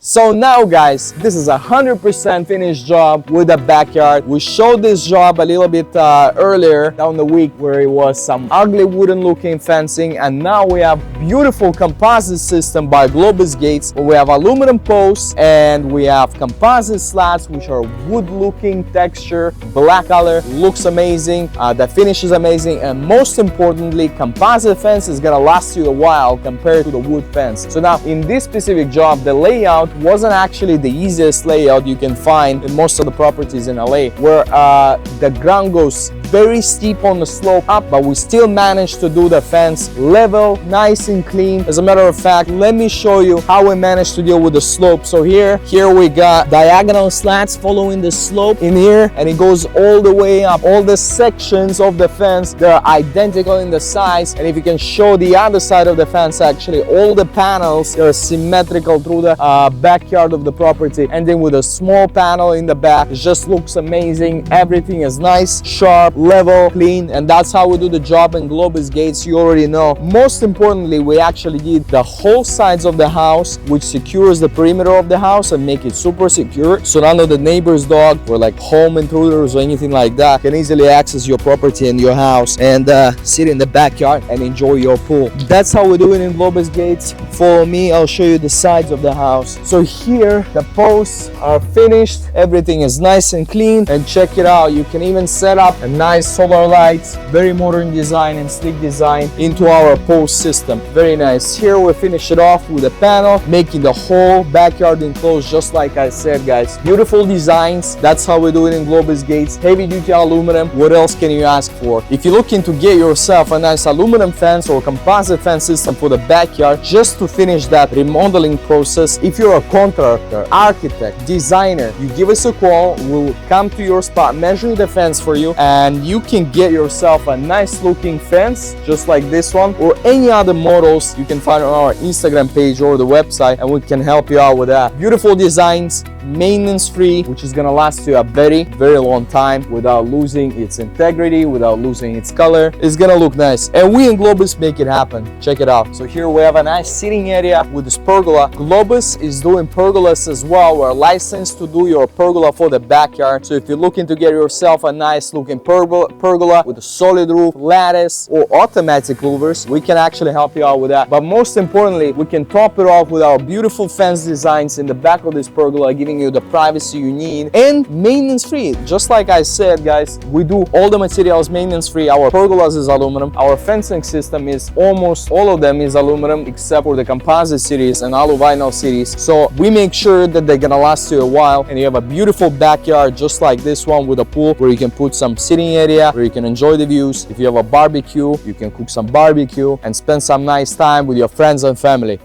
So now guys, this is 100% finished job with the backyard. We showed this job a little bit earlier down the week where it was some ugly wooden looking fencing, and now we have beautiful composite system by Globus Gates where we have aluminum posts and we have composite slats which are wood looking texture, black color, looks amazing, the finish is amazing, and most importantly, composite fence is gonna last you a while compared to the wood fence. So now in this specific job, the layout wasn't actually the easiest layout you can find in most of the properties in LA, where the ground goes very steep on the slope up, but we still managed to do the fence level, nice and clean. As a matter of fact, let me show you how we managed to deal with the slope. So here we got diagonal slats following the slope in here, and it goes all the way up. All the sections of the fence, they're identical in the size, and if you can show the other side of the fence, actually all the panels, they're symmetrical through the backyard of the property, and then with a small panel in the back, it just looks amazing. Everything is nice, sharp, level, clean, and that's how we do the job in Globus Gates. You already know. Most importantly, we actually did the whole sides of the house, which secures the perimeter of the house and make it super secure, so none of the neighbor's dog or like home intruders or anything like that can easily access your property and your house and sit in the backyard and enjoy your pool. That's how we do it in Globus Gates. Follow me, I'll show you the sides of the house. So here the posts are finished, everything is nice and clean, and check it out, you can even set up a nice solar lights, very modern design and sleek design into our post system. Very nice. Here we finish it off with a panel, making the whole backyard enclosed just like I said, guys. Beautiful designs. That's how we do it in Globus Gates. Heavy duty aluminum. What else can you ask for? If you're looking to get yourself a nice aluminum fence or composite fence system for the backyard just to finish that remodeling process, if you're a contractor, architect, designer, you give us a call, we'll come to your spot, measure the fence for you, and you can get yourself a nice looking fence just like this one, or any other models you can find on our Instagram page or the website, and we can help you out with that. Beautiful designs, maintenance free, which is gonna last you a very long time without losing its integrity, without losing its color. It's gonna look nice, and we in Globus make it happen. Check it out. So here we have a nice sitting area with this pergola. Globus is doing pergolas as well. We're licensed to do your pergola for the backyard. So if you're looking to get yourself a nice looking pergola with a solid roof, lattice, or automatic louvers, we can actually help you out with that. But most importantly, we can top it off with our beautiful fence designs in the back of this pergola, giving you the privacy you need, and maintenance free. Just like I said, guys, we do all the materials maintenance free. Our pergolas is aluminum. Our fencing system is almost all of them is aluminum except for the composite series and alu vinyl series. So we make sure that they're gonna last you a while, and you have a beautiful backyard just like this one with a pool where you can put some sitting area where you can enjoy the views. If you have a barbecue, you can cook some barbecue and spend some nice time with your friends and family.